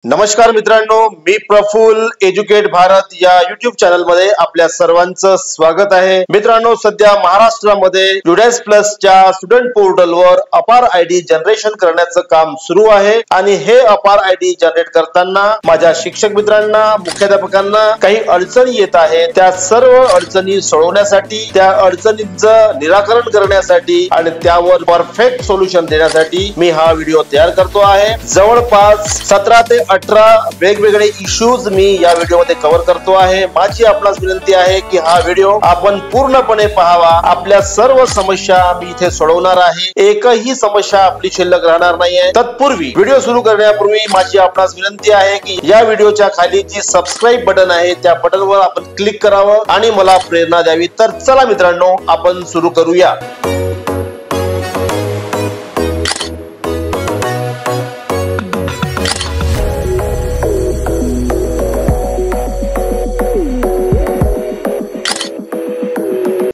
नमस्कार मित्रांनो, मी प्रफुल्ल एज्युकेट भारत या युट्यूब चॅनल मध्ये आपल्या सर्वांचं स्वागत आहे। मित्रांनो, सध्या महाराष्ट्रामध्ये युडेस प्लस च्या स्टुडंट पोर्टल वर अपार आयडी जनरेशन करण्याचं काम सुरू आहे आणि हे अपार आयडी जनरेट करताना माझ्या शिक्षक मित्रांना, मुख्याध्यापकांना काही अडचणी येत आहेत। त्या सर्व अडचणी सोडवण्यासाठी, त्या अडचणींचं निराकरण करण्यासाठी आणि त्यावर परफेक्ट सोल्युशन देण्यासाठी मी हा व्हिडिओ तयार करतो आहे। जवळपास 17 ते 18 वेगवेगळे इश्यूज मी या व्हिडिओमध्ये कव्हर करतो आहे। माझी आपणास विनंती आहे की हा व्हिडिओ आपण पूर्णपणे पाहावा। आपल्या सर्व समस्या मी इथे सोडवणार आहे, एकही समस्या आपली शिल्लक राहणार नाहीये। तत्पूर्वी व्हिडिओ सुरू करण्यापूर्वी माझी आपणास विनंती आहे की या व्हिडिओच्या खाली जी सबस्क्राइब बटन आहे त्या बटनवर आपण क्लिक करावं आणि मला प्रेरणा द्यावी। तर चला मित्रांनो, आपण सुरू करूया।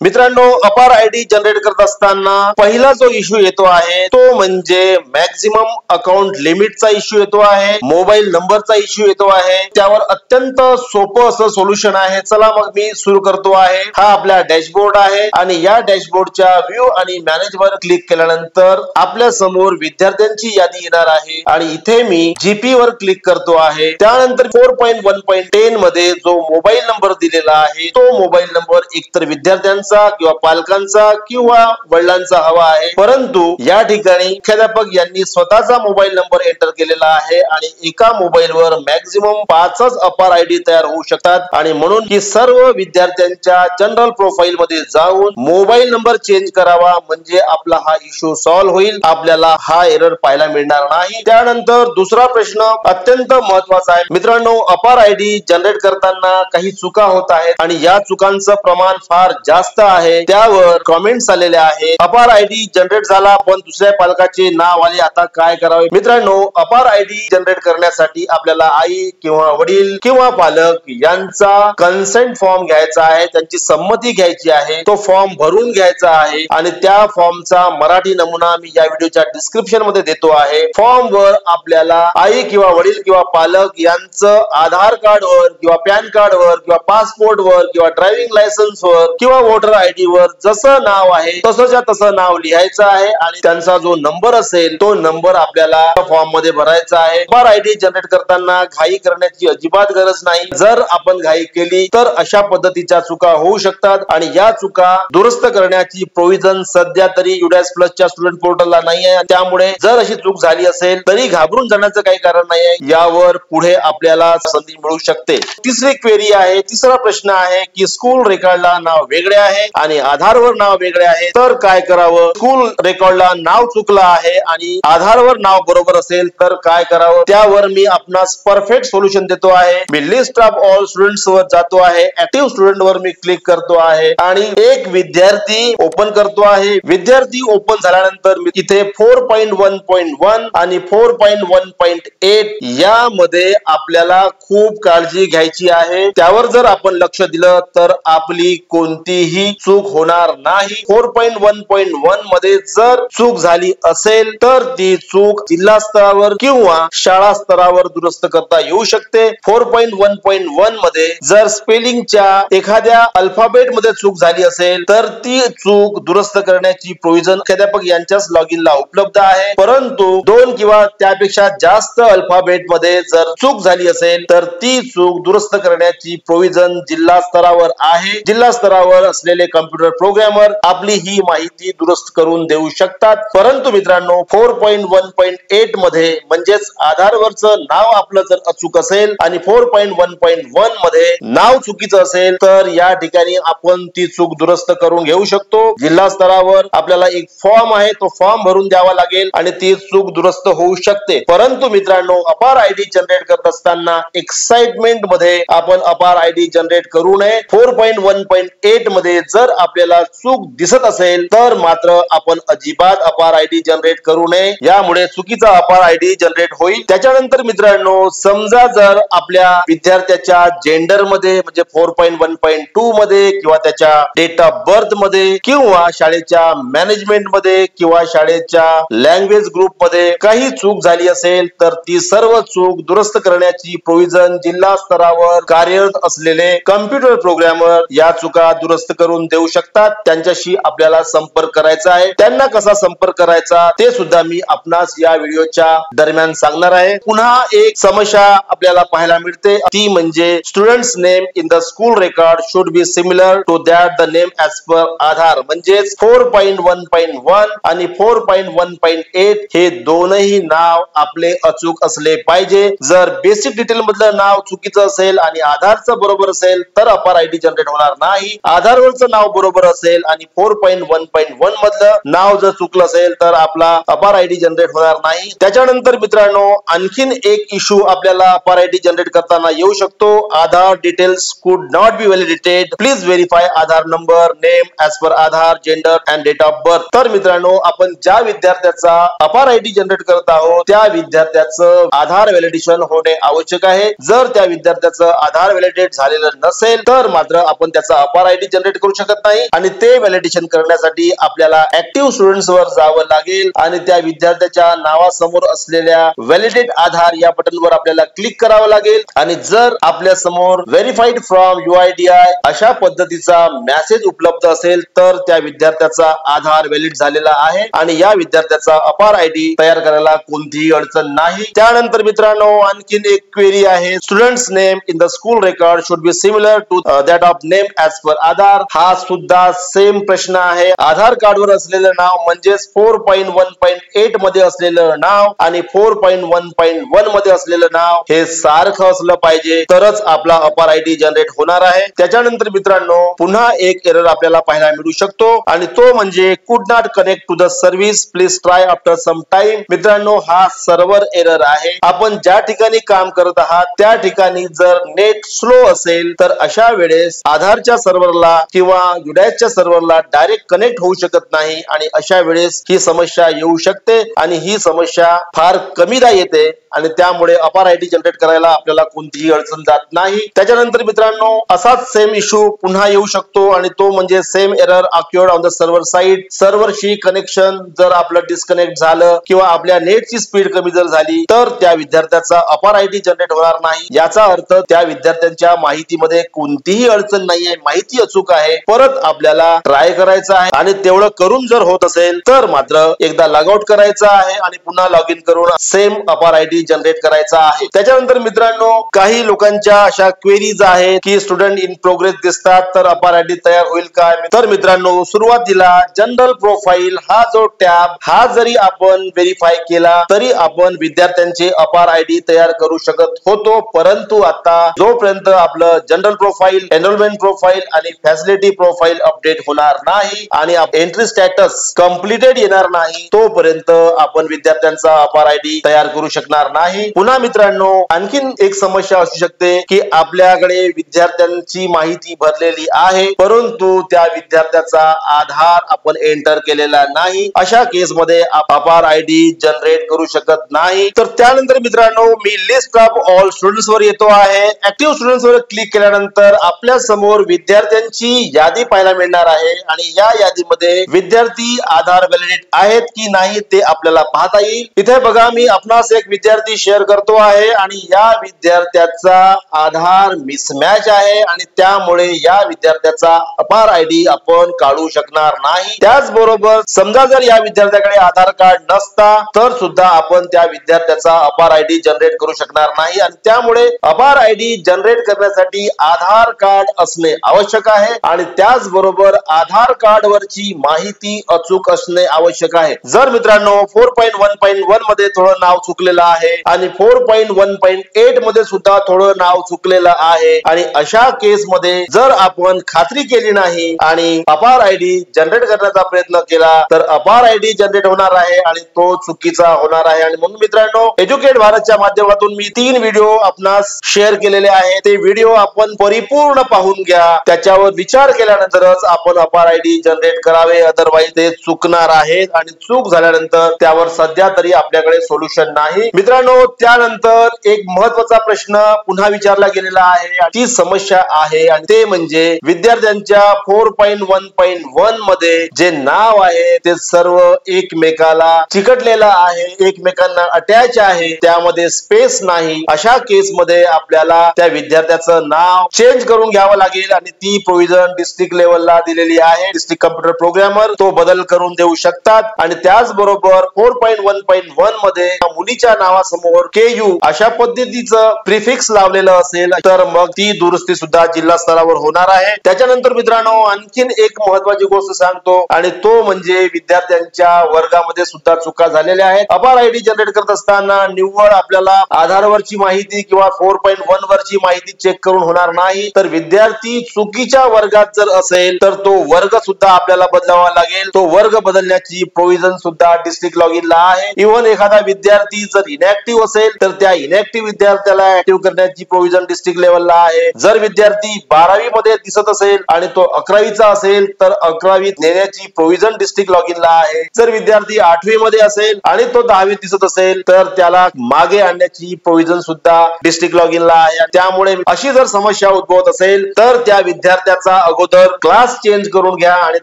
मित्रांनो, अपार आयडी जनरेट करत असताना पहिला जो इश्यू येतो आहे तो म्हणजे मॅक्झिमम अकाउंट लिमिटचा इश्यू येतो आहे, मोबाईल नंबरचा इश्यू येतो आहे। त्यावर अत्यंत सोपं असं सोल्युशन आहे। चला मग मी सुरू करतो आहे। हा आपला डॅशबोर्ड आहे आणि या डॅशबोर्डच्या व्ह्यू आणि मॅनेज वर क्लिक केल्यानंतर आपल्या समोर विद्यार्थ्यांची यादी येणार आहे आणि इथे मी जीपी वर क्लिक करतो आहे। त्यानंतर 4.1.10 मध्ये जो मोबाईल नंबर दिलेला आहे तो मोबाईल नंबर एकतर विद्यार्थ्यांचा किंवा पालकांचा किंवा वडिलांचा हवा आहे, परंतु या ठिकाणी मुख्याध्यापक यांनी स्वतःचा मोबाईल नंबर एंटर केलेला आहे आणि एका मोबाईलवर मॅक्झिमम 5च अपार आयडी तयार होऊ शकतात आणि म्हणून की सर्व विद्यार्थ्यांच्या जनरल प्रोफाइल मध्ये जाऊन मोबाईल नंबर चेंज करावा, म्हणजे आपला हा इश्यू सॉल्व्ह होईल, आपल्याला हा एरर पाहायला मिळणार नाही। त्यानंतर दुसरा प्रश्न अत्यंत महत्त्वाचा आहे मित्रांनो, अपार आयडी जनरेट करताना काही चुका होत आहेत आणि या चुकांचं प्रमाण फार जास्त आहे। त्यावर कमेंट्स आलेले आहे, अपार आयडी जनरेट झाला पण दुसऱ्या पालकाचे नाव आले, आता काय करावे। मित्रांनो, अपार आयडी जनरेट करण्यासाठी आपल्याला आई किंवा वडील किंवा पालक यांचा कन्सेंट फॉर्म घ्यायचा आहे, त्यांची संमती घ्यायची आहे, तो फॉर्म भरून घ्यायचा आहे आणि त्या फॉर्मचा मराठी नमुना मी या व्हिडिओच्या डिस्क्रिप्शन मध्ये देतो आहे। फॉर्म वर आपल्याला आई किंवा वडील किंवा पालक यांचं आधार कार्ड वर किंवा पॅन कार्ड वर किंवा पासपोर्ट वर किंवा ड्रायव्हिंग लायसन्स वर किंवा वोटर आयडी वर जसं नाव आहे तसंच्या तसं नाव लिहायचं आहे आणि त्यांचा जो नंबर असेल तो नंबर आपल्याला फॉर्म मध्ये भरायचा आहे। अपार आयडी जनरेट करताना घाई करण्याची अजिबात गरज नाही। जर आपण घाई केली तर अशा पद्धतीच्या चुका होऊ शकतात आणि या चुका दुरुस्त करण्याची प्रोव्हिजन सध्या तरी युडेस प्लस च्या स्टुडंट पोर्टलला नाही आहे। त्यामुळे जर अशी चूक झाली असेल तरी घाबरून जाण्याचं काही कारण नाही आहे, यावर पुढे आपल्याला संधी मिळू शकते। तिसरी क्वेरी आहे, तिसरा प्रश्न आहे की स्कूल रेकॉर्डला नाव वेगळे आहे आणि आधारवर नाव वेगळे आहे, तर काय करावं। स्कूल रेकॉर्डला नाव चुकलं आहे आणि आधारवर नाव बरोबर असेल तर काय करावं, त्यावर मी आपणास परफेक्ट सोल्युशन देतो आहे। मी लिस्ट ऑफ ऑल स्टुडंट्स वर जातो आहे, ऍक्टिव्ह स्टुडंट वर मी क्लिक करतो आहे आणि एक विद्यार्थी ओपन करतो आहे। विद्यार्थी ओपन झाल्यानंतर मी इथे 4.1.1 आणि 4.1.8 यामध्ये आपल्याला खूप काळजी घ्यायची आहे। त्यावर जर आपण लक्ष दिलं तर आपली कोणतीही चूक होणार नाही। 4.1.1 मध्ये जर चूक झाली असेल तर ती चूक जिल्हा स्तरावर किंवा शाळा स्तरावर दुरुस्त करता येऊ शकते। 4.1.1 मध्ये जर स्पेलिंगच्या एखाद्या अल्फाबेट मध्ये चूक झाली असेल तर ती चूक दुरुस्त करण्याची प्रोव्हिजन मुख्याध्यापक यांच्याच लॉगिनला उपलब्ध आहे, परंतु 2 किंवा त्यापेक्षा जास्त अल्फाबेट मध्ये जर चूक झाली असेल तर ती चूक दुरुस्त करण्याची प्रोव्हिजन जिल्हा स्तरावर आहे। जिल्हा स्तरावर असलेले कम्प्युटर प्रोग्रामर आपली ही माहिती दुरुस्त करून देऊ शकतात। परंतु मित्रांनो, 4.1.8 मध्ये म्हणजेच आधारवरचं नाव आपलं जर अचूक असेल आणि 4.1.1 मध्ये नाव चुकीचं असेल तर या ठिकाणी आपण ती चूक दुरुस्त करून घेऊ शकतो। जिल्हा स्तरावर आपल्याला एक फॉर्म आहे, तो फॉर्म भरून द्यावा लागेल आणि ती चूक दुरुस्त होऊ शकते। परंतु मित्रांनो, अपार आयडी जनरेट करत असताना एक्साइटमेंट मध्ये आपण अपार आयडी जनरेट करू नये। 4.1.8 मध्ये जर आपल्याला चूक दिसत असेल तर मात्र आपण अजिबात अपार आयडी जनरेट करू नये, यामुळे चुकीचा अपार आयडी जनरेट होईल. त्याच्यानंतर मित्रांनो, समजा जर आपल्या विद्यार्थ्याच्या जेंडर मध्ये म्हणजे 4.1.2 मध्ये किंवा त्याच्या डेट ऑफ बर्थ मध्ये किंवा शाळेच्या मॅनेजमेंट मध्ये किंवा शाळेच्या लँग्वेज ग्रुप मध्ये काही चूक झाली असेल तर ती सर्व चूक दुरुस्त करण्याची प्रोव्हिजन जिल्हा स्तरावर कार्यरत असलेले कम्प्युटर प्रोग्रामर या चुका दुरुस्त करून देऊ शकतात. त्यांच्याशी आपल्याला संपर्क करायचा आहे. त्यांना कसा संपर्क करायचा ते सुद्धा मी आपणास या व्हिडिओच्या दरम्यान सांगणार आहे. पुन्हा एक समस्या आपल्याला पाहायला मिळते, ती म्हणजे students name in the school record should be similar to that the name as per Aadhaar. म्हणजेच 4.1.1 आणि 4.1.8 हे दोनही नाव आपले अचूक असले पाहिजे. जर बेसिक डिटेल मधलं नाव चुकीचं असेल आणि आधारचं बरोबर असेल तर अपार आयडी जनरेट होणार नाही. आधारवरचं नाव बरोबर असेल आणि 4.1.1 मधलं नाव जर चुकलं असेल तर आपला अपार आयडी जनरेट होणार नाही. त्याच्यानंतर मित्रांनो, आणखीन एक इश्यू आपल्याला अपार आयडी जनरेट करताना येऊ शकतो. Aadhaar details could not be validated. Please verify Aadhaar number, name as per Aadhaar, gender and date of birth. तर मित्रांनो, आपण ज्या विद्यार्थ्याचा अपार आयडी जनरेट करत आहोत त्या विद्यार्थ्याचं आधार व्हॅलिडेशन होणे आवश्यक आहे. जर त्या विद्यार्थ्याचं आधार व्हॅलिडेट झालेलं नसेल तर मात्र आपण त्याचा अपार आयडी जनरेट करू शकत नाही. आणि ते व्हॅलिडेशन करण्यासाठी आपल्याला ऍक्टिव्ह स्टुडंट्स वर जावं लागेल आणि त्या विद्यार्थ्याच्या नावासमोर असलेल्या व्हॅलिडेट आधार या बटनवर आपल्याला क्लिक करावं लागेल. आणि जर आपल्या समोर व्हेरीफाईड फ्रॉम UIDAI अशा पद्धतीचा मेसेज उपलब्ध असेल तर त्या विद्यार्थ्याचा आधार व्हॅलिड झालेला आहे आणि या विद्यार्थ्याचा अपार आयडी तयार करायला कोणतीही अडचण नाही. त्यानंतर मित्रांनो, आणखीन एक क्वेरी आहे, students name in the school record should be similar to that of name as per Aadhaar. हा सुद्धा सेम प्रश्न आहे. आधार कार्डवर असलेलं नाव म्हणजेच 4.1.8 मध्ये असलेलं नाव आणि 4.1.1 मध्ये असलेलं नाव हे सारखं असलं पाहिजे तरच आपला अपार आयडी जनरेट होणार आहे. त्याच्यानंतर मित्रांनो, पुन्हा एक एरर आपल्याला पाहायला मिळू शकतो आणि तो म्हणजे could not connect to the service, please try after some time. मित्रांनो, हा सर्व्हर एरर आहे. आपण ज्या ठिकाणी काम करत आहात त्या ठिकाणी जर नेट स्लो असेल तर अशा वेळेस आधारच्या सर्व्हरला किंवा UIDAIच्या सर्व्हरला डायरेक्ट कनेक्ट होऊ शकत नाही आणि अशा वेळेस ही समस्या येऊ शकते आणि ही समस्या फार कमीदा येते आणि त्यामुळे अपार आयडी जनरेट करायला आपल्याला कोणतीही अडचण जात नाही. त्याच्यानंतर मित्रांनो, असाच सेम इश्यू पुन्हा येऊ शकतो आणि तो म्हणजे same error occurred on the server side. सर्व्हरशी कनेक्शन जर आपलं डिस्कनेक्ट झालं किंवा आपल्या नेटची स्पीड कमी जर झाली तर त्या विद्यार्थ्याचा अपार आयडी जनरेट होणार नाही. याचा अर्थ त्या विद्यार्थ्यांच्या माहितीमध्ये कोणतीही अडचण नाहीये, माहिती अचूक आहे. परत आपल्याला ट्राय करायचं आहे आणि तेवढं करून जर होत असेल तर मात्र एकदा लॉग आउट करायचं आहे आणि पुन्हा लॉग इन करून सेम अपार आयडी जनरेट करायचा आहे. त्याच्यानंतर मित्रांनो, काही लोकांच्या अशा क्वेरीज आहेत की स्टुडंट इन प्रोग्रेस दिसतात तर अपार आयडी तयार होईल काय? तर मित्रांनो, सुरुवातीला जनरल प्रोफाईल हा जो टॅब हा जरी आपण व्हेरीफाय केला तरी आपण विद्यार्थ्यांचे अपार आयडी तयार करू शकत होतो. परंतु आता जोपर्यंत आपलं जनरल प्रोफाईल, एनरोलमेंट प्रोफाईल आणि फॅसिलिटी प्रोफाईल अपडेट होणार नाही आणि एंट्री स्टॅटस कंप्लीटेड येणार नाही तोपर्यंत आपण विद्यार्थ्यांचा अपार आयडी तयार करू शकणार नाही. पुन्हा मित्रांनो, आणखीन एक समस्या असू शकते की आपल्याकडे विद्यार्थ्यांची माहिती भरलेली आहे परंतु त्या विद्यार्थ्याचा आधार आपण एंटर केलेला नाही. अशा केस मध्ये अपार आयडी जनरेट करू शकत नाही. तर त्यानंतर मित्रांनो, मी लिस्ट ऑफ ऑल स्टुडंट्स वर येतो आहे. ऍक्टिव्ह स्टुडंट्स वर क्लिक केल्यानंतर आपल्या समोर विद्यार्थ्यांची यादी पाहायला मिळणार आहे आणि या यादीमध्ये विद्यार्थी आधार व्हॅलिडेट आहेत की नाही ते आपल्याला पाहता येईल. इथे बघा, मी आपणास एक विद्यार्थी शेअर करतो आहे आणि या विद्यार्थ्याचा आधार मिसमॅच आहे आणि त्यामुळे या विद्यार्थ्याचा अपार आयडी आपण काढू शकणार नाही. त्याचबरोबर समजा जर या विद्यार्थ्याकडे आधार कार्ड नसता तर सुद्धा आपण त्या विद्यार्थ्याचा अपार आयडी जनरेट करू शकणार नाही आणि त्यामुळे अपार आयडी जनरेट करण्यासाठी आधार कार्ड असणे आवश्यक आहे आणि त्याचबरोबर आधार कार्ड वरची माहिती अचूक असणे आवश्यक आहे. जर मित्रांनो 4.1.1 मध्ये थोडं नाव चुकलेलं आहे आहे आणि 4.1.8 मध्ये सुद्धा थोडं नाव चुकलेलं आहे आणि अशा केस मध्ये जर आपण खात्री केली नाही आणि अपार आयडी जनरेट करण्याचा प्रयत्न केला तर अपार आयडी जनरेट होणार आहे आणि तो चुकीचा होणार आहे। आणि म्हणून मित्रांनो, एज्युकेट भारतच्या माध्यमातून मी 3 व्हिडिओ आपणास शेअर केलेले आहेत। ते व्हिडिओ आपण परिपूर्ण पाहून घ्या, त्याच्यावर विचार केल्यानंतरच आपण अपार आयडी जनरेट करावे, अदरवाईज ते चुकणार आहेत आणि चूक झाल्यानंतर त्यावर सध्या तरी आपल्याकडे सोल्युशन नाही। मित्रांनो, त्यानंतर एक महत्त्वाचा प्रश्न पुन्हा विचारला गेलेला आहे, ती समस्या आहे आणि ते म्हणजे विद्यार्थ्यांच्या 4.1.1 मध्ये जे नाव आहे ते सर्व एकमेकाला चिकटलेलं आहे, एकमेकांना अटॅच आहे, त्यामध्ये स्पेस नाही। अशा केस मध्ये आपल्याला त्या विद्यार्थ्याचं नाव चेंज करून घ्यावं लागेल आणि ती प्रोव्हिजन डिस्ट्रिक्ट लेवलला दिलेली आहे। डिस्ट्रिक्ट कम्प्युटर प्रोग्रामर तो बदल करून देऊ शकतात आणि त्याचबरोबर 4.1.1 मध्ये मुलीच्या नावासमोर KU अशा पद्धतीचं प्रिफिक्स लावलेलं असेल तर मग ती दुरुस्ती सुद्धा जिल्हा स्तरावर होणार आहे। त्याच्यानंतर मित्रांनो, आणखीन एक महत्त्वाची गोष्ट सांगतो आणि तो म्हणजे विद्यार्थ्यांच्या वर्गामध्ये सुद्धा चुका झालेल्या आहेत। अपार आयडी जनरेट करत असताना निव्वळ आपल्याला आधारवरची माहिती किंवा 4.1 वरची माहिती चेक करून होणार नाही, तर विद्यार्थी चुकीच्या वर्गात जर असेल तर तो वर्ग सुद्धा आपल्याला बदलावा लागेल। तो वर्ग बदलण्याची प्रोव्हिजन सुद्धा डिस्ट्रिक्ट लॉगिन ला आहे। इव्हन एखादा विद्यार्थी जर इनॅक्टिव्ह असेल तर त्या इनॅक्टिव्ह विद्यार्थ्याला ऍक्टिव्ह करण्याची प्रोव्हिजन डिस्ट्रिक्ट लेवलला आहे। जर विद्यार्थी 12वी मध्ये दिसत असेल आणि तो 11वीचा असेल तर 11वीत नेण्याची प्रोव्हिजन डिस्ट्रिक्ट लॉगिन ला आहे। जर विद्यार्थी 8वी मध्ये असेल आणि तो 10वीत दिसत असेल तर त्याला मागे आणण्याची प्रोव्हिजन सुद्धा डिस्ट्रिक्ट लॉगिन ला आहे। त्यामुळे अशी जर समस्या उद्भवत असेल तर त्या विद्यार्थ्याचा अगोदर क्लास चेंज करून घ्या आणि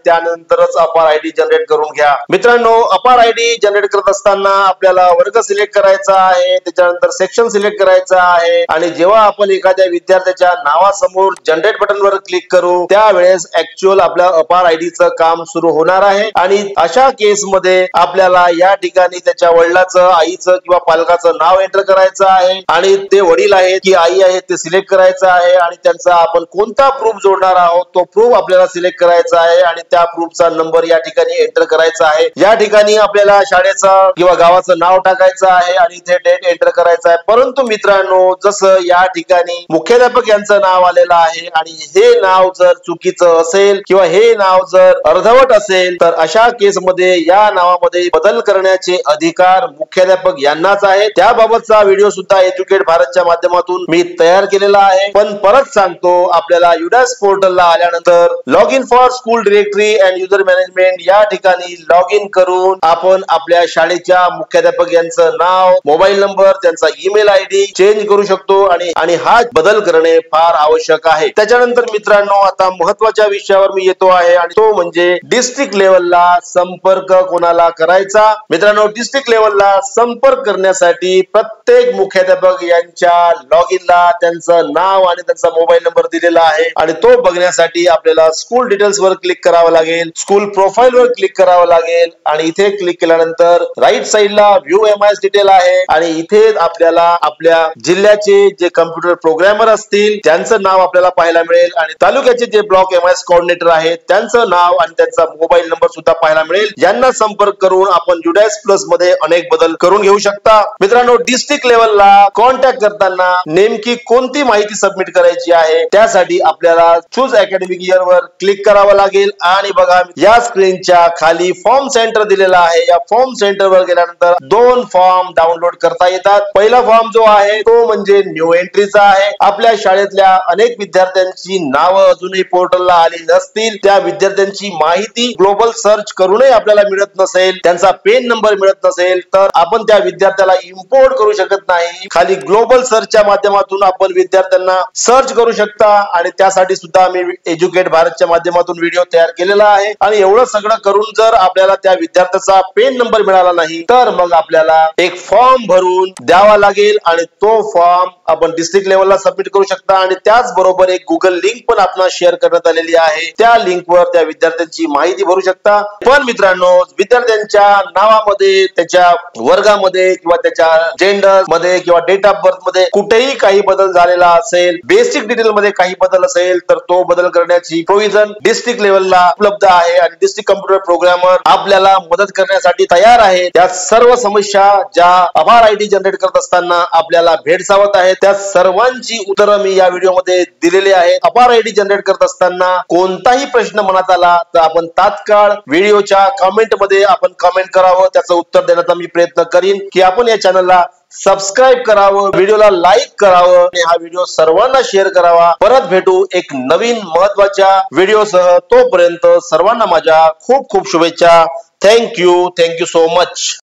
त्यानंतरच अपार आयडी जनरेट करून घ्या। मित्रांनो, अपार आयडी जनरेट करत असताना आपल्याला वर्ग सिलेक्ट करायचा आहे, त्याच्यानंतर सेक्शन सिलेक्ट करायचा आहे आणि जेव्हा आपण एखाद्या विद्यार्थ्याच्या नावासमोर जनरेट बटन वर क्लिक करू त्यावेळेस ऍक्च्युअल आपल्या अपार आयडीचं काम सुरू होणार आहे आणि अशा केस मध्ये आपल्याला या ठिकाणी त्याच्या वडिलाचं, आईचं किंवा पालकाचं नाव एंटर करायचं आहे आणि ते वडील आहेत की आई आहेत ते सिलेक्ट करायचं आहे आणि त्यांचा आपण कोणता प्रूफ जोडणार आहोत तो प्रूफ आपल्याला सिलेक्ट करायचा आहे आणि त्या प्रूफचा नंबर या ठिकाणी एंटर करायचा आहे। या ठिकाणी आपल्याला शाळेचं किंवा गावाचं नाव टाकायचं आहे आणि इथे डेट एंटर करायचं आहे। परंतु मित्रांनो, जसं या ठिकाणी मुख्याध्यापक यांचं नाव आलेलं आहे आणि हे नाव जर चुकीचं असेल किंवा हे नाव जर अर्धवट असेल तर अशा केस मध्ये या नावामध्ये बदल करण्याचे अधिकार मुख्याध्यापक यांनाच आहे। त्याबाबतचा व्हिडिओ सुद्धा एज्युकेट भारतच्या माध्यमातून मी तयार केलेला आहे। पण परत सांगतो, आपल्याला युडास पोर्टलला आल्यानंतर log in for school directory and user management या ठिकाणी लॉग इन करून आपण आपल्या शाळेच्या मुख्याध्यापक यांचं नाव, मोबाईल नंबर, त्यांचा ईमेल आयडी चेंज करू शकतो आणि हा बदल करणे फार आवश्यक आहे। त्याच्यानंतर मित्रांनो, आता महत्त्वाच्या विषयावर मी येतो आहे आणि तो म्हणजे डिस्ट्रिक्ट लेवलला संपर्क कोणाला करायचा। मित्रांनो, डिस्ट्रिक्ट लेवलला संपर्क करण्यासाठी प्रत्येक मुख्याध्यापक यांच्या लॉग इनला त्यांचं नाव आणि त्यांचा मोबाईल नंबर दिलेला आहे आणि तो बघण्यासाठी आपल्याला स्कूल डिटेल्स वर क्लिक करावं लागेल, स्कूल प्रोफाइल वर क्लिक करावं लागेल आणि इथे क्लिक केल्यानंतर राईट साइडला व्ह्यू एमआयएस डिटेल आहे आणि इथे आपल्याला आपल्या जिल्ह्याचे जे कम्प्युटर प्रोग्रामर असतील त्यांचं नाव आपल्याला पाहायला मिळेल आणि तालुक्याचे जे ब्लॉक एमआयएस कोऑर्डिनेटर आहेत त्यांचं नाव आणि त्यांचा मोबाईल नंबर सुद्धा पाहायला मिळेल। यांना संपर्क करून आपण युडास प्लस मध्ये अनेक बदल करून घेऊ शकता। मित्रांनो, डिस्ट्रिक्ट लेवलला कॉन्टॅक्ट करताना नेमकी कोणती माहिती सबमिट करायची आहे त्यासाठी आपल्याला चूज अकॅडमिक इयर वर क्लिक करावं लागेल आणि बघा या स्क्रीनच्या खाली फॉर्म सेंटर दिलेला आहे। या फॉर्म सेंटर वर गेल्यानंतर 2 फॉर्म डाउनलोड करता येतात। पहिला फॉर्म जो आहे तो म्हणजे न्यू एंट्रीचा आहे। आपल्या शाळेतल्या अनेक विद्यार्थ्यांची नावं अजूनही पोर्टलला आली नसतील, त्या विद्यार्थ्यांची माहिती ग्लोबल सर्च करूनही आपल्याला मिळत नसेल, त्यांचा पेन नंबर मिळत नसेल तर आपण त्या विद्यार्थ्याला इम्पोर्ट करू शकत नाही। खाली ग्लोबल सर्चच्या माध्यमातून आपण विद्यार्थ्यांना सर्च करू शकता आणि त्यासाठी सुद्धा मी एज्युकेट भारतच्या माध्यमातून व्हिडिओ तयार केलेला आहे आणि एवढं सगळं करून जर आपल्याला त्या विद्यार्थ्याचा पेन नंबर मिळाला नाही तर मग आपल्याला एक फॉर्म भरून द्यावा लागेल आणि तो फॉर्म आपण डिस्ट्रिक्ट लेवलला सबमिट करू शकता आणि त्याचबरोबर एक गुगल लिंक पण आपल्याला शेअर करण्यात आलेली आहे. त्या लिंकवर त्या विद्यार्थ्यांची माहिती भरू शकता. पण मित्रांनो, विद्यार्थ्यांच्या नावामध्ये, त्याच्या वर्गामध्ये किंवा त्याच्या जेंडर मध्ये किंवा डेट ऑफ बर्थ मध्ये कुठेही काही बदल झालेला असेल, बेसिक डिटेल मध्ये काही बदल असेल, तर तो बदल करण्याची प्रोव्हिजन डिस्ट्रिक्ट लेवलला उपलब्ध आहे आणि डिस्ट्रिक्ट कम्प्युटर प्रोग्रामर आपल्याला मदत करण्यासाठी तयार आहे. त्या सर्व समस्या ज्या आभार आयडी जनरेट करत असताना आपल्याला भेडसावत आहेत, त्या सर्वांची उत्तरं मी या व्हिडिओमध्ये दिलेली आहेत. आभार आयडी जनरेट करत असताना कोणताही प्रश्न मनात आला तर आपण तात्काळ व्हिडिओच्या कमेंट मध्ये आपण कमेंट करावं, त्याचं उत्तर देण्याचा मी प्रयत्न करीन. की आपण या चॅनलला सबस्क्राईब करावं, व्हिडिओला लाईक करावं आणि हा व्हिडिओ सर्वांना शेअर करावा. परत भेटू एक नवीन महत्वाच्या व्हिडिओसह. तोपर्यंत सर्वांना माझ्या खूप खूप शुभेच्छा. Thank you so much.